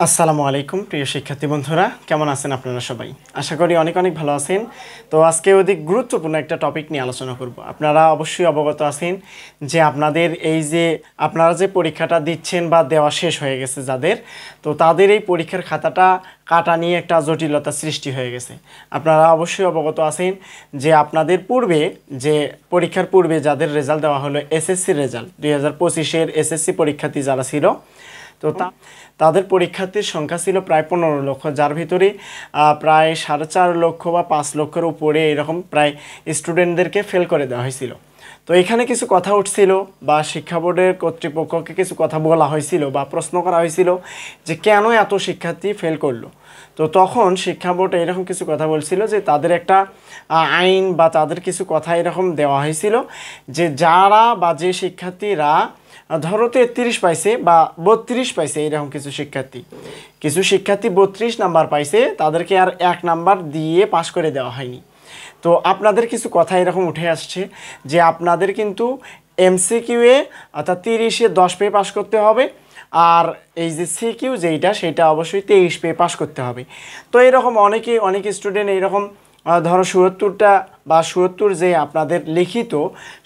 আসসালামু আলাইকুম প্রিয় শিক্ষার্থী বন্ধুরা, কেমন আছেন আপনারা সবাই? আশা করি অনেক অনেক ভালো আছেন। তো আজকে অধিক গুরুত্বপূর্ণ একটা টপিক নিয়ে আলোচনা করব। আপনারা অবশ্যই অবগত আছেন যে আপনারা যে পরীক্ষাটা দিচ্ছেন বা দেওয়া শেষ হয়ে গেছে যাদের, তো তাদের এই পরীক্ষার খাতাটা কাটা নিয়ে একটা জটিলতা সৃষ্টি হয়ে গেছে। আপনারা অবশ্যই অবগত আছেন যে আপনাদের পূর্বে যে পরীক্ষার পূর্বে যাদের রেজাল্ট দেওয়া হলো, এসএসসি রেজাল্ট 2025-এর এসএসসি পরীক্ষার্থী যারা ছিল, তো তাদের পরীক্ষার্থীর সংখ্যা ছিল প্রায় 15 লক্ষ, যার ভিতরে প্রায় 4.5 লক্ষ বা 5 লক্ষের উপরে এরকম প্রায় স্টুডেন্টদেরকে ফেল করে দেওয়া হয়েছিল। তো এখানে কিছু কথা উঠছিল বা শিক্ষা বোর্ডের কর্তৃপক্ষকে কিছু কথা বলা হয়েছিল বা প্রশ্ন করা হয়েছিল যে কেন এত শিক্ষার্থী ফেল করলো। তো তখন শিক্ষা বোর্ড এরকম কিছু কথা বলছিল যে তাদের একটা আইন বা তাদের কিছু কথা এরকম দেওয়া হয়েছিল যে যারা বা যে শিক্ষার্থীরা ধরো 33 পাইছে বা 32 পাইছে, এরকম কিছু শিক্ষার্থী 32 নাম্বার পাইছে, তাদেরকে আর 1 নাম্বার দিয়ে পাশ করে দেওয়া হয়নি। তো আপনাদের কিছু কথা এরকম উঠে আসছে যে আপনাদের কিন্তু এমসিকিউয়ে অর্থাৎ 30-এ 10 পেয়ে পাশ করতে হবে, আর এই যে সিকিউ সেটা অবশ্যই 23 পেয়ে পাশ করতে হবে। তো এরকম অনেক স্টুডেন্ট এইরকম ধরো 77টা বা 77 যে আপনাদের লিখিত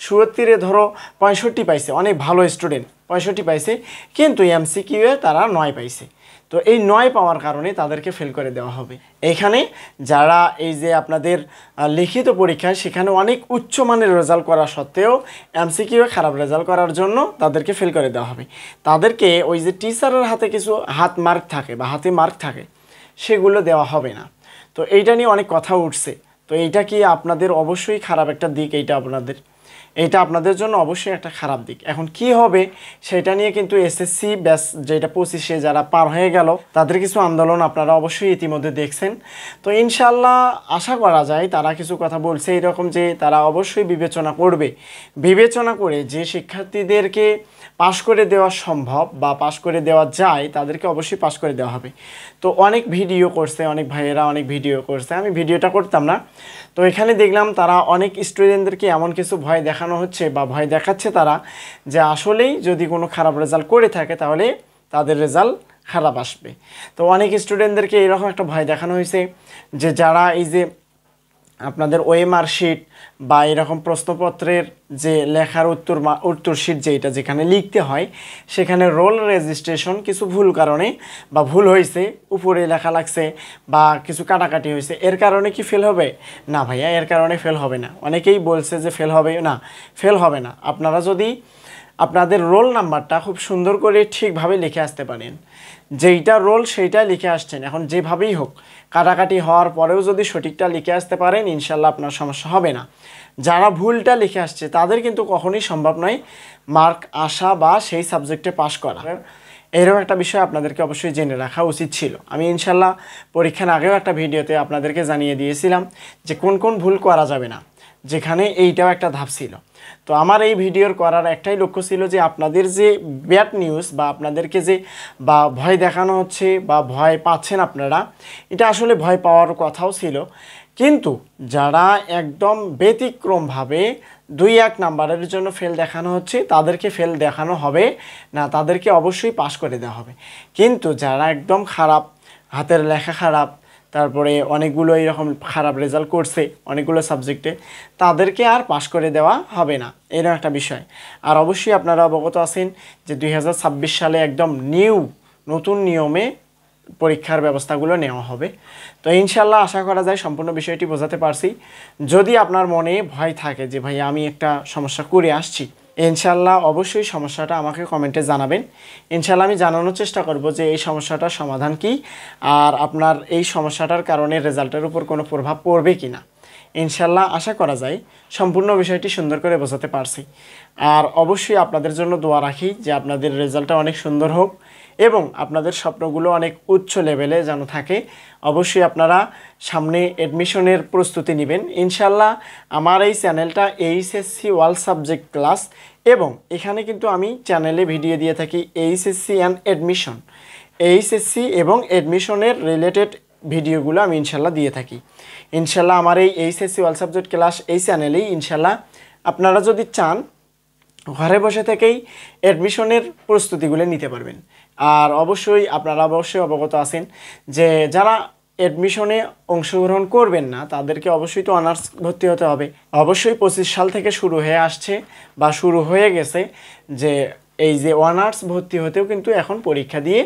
77-এ ধরো 65 পাইছে, অনেক ভালো স্টুডেন্ট 65 পাইছে, কিন্তু এমসিকিউয়ে তারা 9 পাইছে। তো এই 9 পাওয়ার কারণে তাদেরকে ফেল করে দেওয়া হবে। এইখানে যারা এই যে আপনাদের লিখিত পরীক্ষায় সেখানে অনেক উচ্চমানের রেজাল্ট করা সত্ত্বেও এমসিকিউয়ে খারাপ রেজাল্ট করার জন্য তাদেরকে ফেল করে দেওয়া হবে। তাদেরকে ওই যে টিচারের হাতে কিছু হাতে মার্ক থাকে সেগুলো দেওয়া হবে না। তো এইটা নিয়ে অনেক কথা উঠছে। তো এইটা কি আপনাদের অবশ্যই খারাপ একটা দিক, এইটা আপনাদের জন্য অবশ্যই একটা খারাপ দিক। এখন কি হবে সেটা নিয়ে কিন্তু এসএসসি ব্যাচ যেটা 25-এ যারা পার হয়ে গেল তাদের কিছু আন্দোলন আপনারা অবশ্যই ইতিমধ্যে দেখছেন। তো ইনশাল্লাহ আশা করা যায় তারা কিছু কথা বলছে এরকম যে তারা অবশ্যই বিবেচনা করে যে শিক্ষার্থীদেরকে পাশ করে দেওয়া সম্ভব বা পাশ করে দেওয়া যায় তাদেরকে অবশ্যই পাশ করে দেওয়া হবে। তো অনেক ভাইয়েরা অনেক ভিডিও করছে, আমি ভিডিওটা করতাম না। তো এখানে দেখলাম তারা অনেক স্টুডেন্টদেরকে এমন কিছু ভয় দেখানো হচ্ছে বা ভয় দেখাচ্ছে তারা যে আসলেই যদি কোনো খারাপ রেজাল্ট করে থাকে তাহলে তাদের রেজাল্ট খারাপ আসবে। তো অনেক স্টুডেন্টদেরকে এরকম একটা ভয় দেখানো হয়েছে যে যারা এই যে আপনাদের ওএমআর শিট বা এরকম প্রশ্নপত্রের যে লেখার উত্তর শিট যেখানে লিখতে হয় সেখানে রোল রেজিস্ট্রেশন কিছু ভুল কারণে বা ভুল হয়েছে, উপরে লেখা লাগছে বা কিছু কাটাকাটি হয়েছে, এর কারণে কি ফেল হবে? না ভাইয়া, এর কারণে ফেল হবে না। অনেকেই বলছে যে ফেল হবে না। আপনারা যদি আপনাদের রোল নাম্বারটা খুব সুন্দর করে ঠিকভাবে লিখে আসতে পারেন, যেইটা রোল সেইটা লিখে আসছেন, এখন যেভাবেই হোক কাটাকাটি হওয়ার পরেও যদি সঠিকটা লিখে আসতে পারেন ইনশাল্লাহ আপনার সমস্যা হবে না। যারা ভুলটা লিখে আসছে তাদের কিন্তু কখনোই সম্ভব নয় মার্ক আসা বা সেই সাবজেক্টে পাশ করা। এরকম একটা বিষয় আপনাদেরকে অবশ্যই জেনে রাখা উচিত ছিল। আমি ইনশাল্লাহ পরীক্ষার আগেও একটা ভিডিওতে আপনাদেরকে জানিয়ে দিয়েছিলাম যে কোন কোন ভুল করা যাবে না, যেখানে এইটাও একটা ধাপ ছিল। তো আমার এই ভিডিওর করার একটাই লক্ষ্য ছিল যে আপনাদের যে ব্যাড নিউজ বা আপনাদেরকে যে বা ভয় দেখানো হচ্ছে বা ভয় পাচ্ছেন আপনারা, এটা আসলে ভয় পাওয়ার কথাও ছিল, কিন্তু যারা একদম ব্যতিক্রমভাবে 2-1 নাম্বারের জন্য ফেল দেখানো হচ্ছে তাদেরকে ফেল দেখানো হবে না, তাদেরকে অবশ্যই পাশ করে দেওয়া হবে। কিন্তু যারা একদম খারাপ, হাতের লেখা খারাপ, তারপরে অনেকগুলো এরকম খারাপ রেজাল্ট করছে অনেকগুলো সাবজেক্টে, তাদেরকে আর পাশ করে দেওয়া হবে না, এরকম একটা বিষয়। আর অবশ্যই আপনারা অবগত আছেন যে 2026 সালে একদম নতুন নিয়মে পরীক্ষার ব্যবস্থাগুলো নেওয়া হবে। তো ইনশাল্লাহ আশা করা যায় সম্পূর্ণ বিষয়টি বোঝাতে পারছি। যদি আপনার মনে ভয় থাকে যে ভাই আমি একটা সমস্যা করে আসছি, ইনশাল্লাহ অবশ্যই সমস্যাটা আমাকে কমেন্টে জানাবেন। ইনশাল্লাহ আমি জানানোর চেষ্টা করব যে এই সমস্যাটার সমাধান কি, আর আপনার এই সমস্যাটার কারণে রেজাল্টের উপর কোনো প্রভাব পড়বে কি না। ইনশাল্লাহ আশা করা যায় সম্পূর্ণ বিষয়টি সুন্দর করে বোঝাতে পারছি। আর অবশ্যই আপনাদের জন্য দোয়া রাখি যে আপনাদের রেজাল্টটা অনেক সুন্দর হোক এবং আপনাদের স্বপ্নগুলো অনেক উচ্চ লেভেলে যেন থাকে। অবশ্যই আপনারা সামনে অ্যাডমিশনের প্রস্তুতি নেবেন ইনশাল্লাহ। আমার এই চ্যানেলটা এইচএসসি অল সাবজেক্ট ক্লাস, এবং এখানে কিন্তু আমি চ্যানেলে ভিডিও দিয়ে থাকি এইচএসসি অ্যান্ড অ্যাডমিশন, এইচএসসি এবং অ্যাডমিশনের রিলেটেড ভিডিওগুলো আমি ইনশাল্লাহ দিয়ে থাকি। ইনশাল্লাহ আমার এই এইচএসসি অল সাবজেক্ট ক্লাস এই চ্যানেলেই ইনশাল্লাহ আপনারা যদি চান ঘরে বসে থেকেই অ্যাডমিশনের প্রস্তুতিগুলো নিতে পারবেন। আর অবশ্যই আপনারা অবশ্যই অবগত আছেন যে যারা অ্যাডমিশনে অংশগ্রহণ করবেন না তাদেরকে অবশ্যই তো অনার্স ভর্তি হতে হবে। অবশ্যই 25 সাল থেকে শুরু হয়ে আসছে বা শুরু হয়ে গেছে যে এই যে অনার্স ভর্তি হতেও কিন্তু এখন পরীক্ষা দিয়ে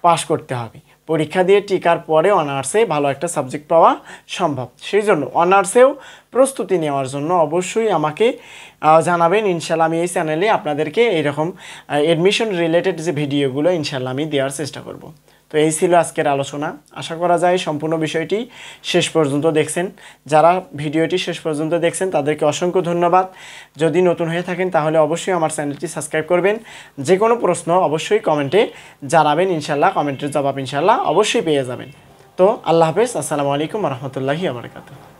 পাশ করতে হবে। পরীক্ষা দিয়ে টিকার পরে অনার্সে ভালো একটা সাবজেক্ট পাওয়া সম্ভব। সেই জন্য অনার্সেও প্রস্তুতি নেওয়ার জন্য অবশ্যই আমাকে জানাবেন। ইনশাল্লাহ আমি এই চ্যানেলে আপনাদেরকে এইরকম অ্যাডমিশন রিলেটেড যে ভিডিওগুলো ইনশাল্লাহ আমি দেওয়ার চেষ্টা করব। তো এই ছিল আজকের আলোচনা। আশা করা যায় সম্পূর্ণ বিষয়টি শেষ পর্যন্ত দেখছেন। যারা ভিডিওটি শেষ পর্যন্ত দেখছেন তাদেরকে অসংখ্য ধন্যবাদ। যদি নতুন হয়ে থাকেন তাহলে অবশ্যই আমার চ্যানেলটি সাবস্ক্রাইব করবেন। যে কোনো প্রশ্ন অবশ্যই কমেন্টে জানাবেন, ইনশাল্লাহ কমেন্টের জবাব ইনশাল্লাহ অবশ্যই পেয়ে যাবেন। তো আল্লাহ হাফেজ, আসসালামু আলাইকুম রহমতুল্লাহি ওয়া বারাকাতুহু।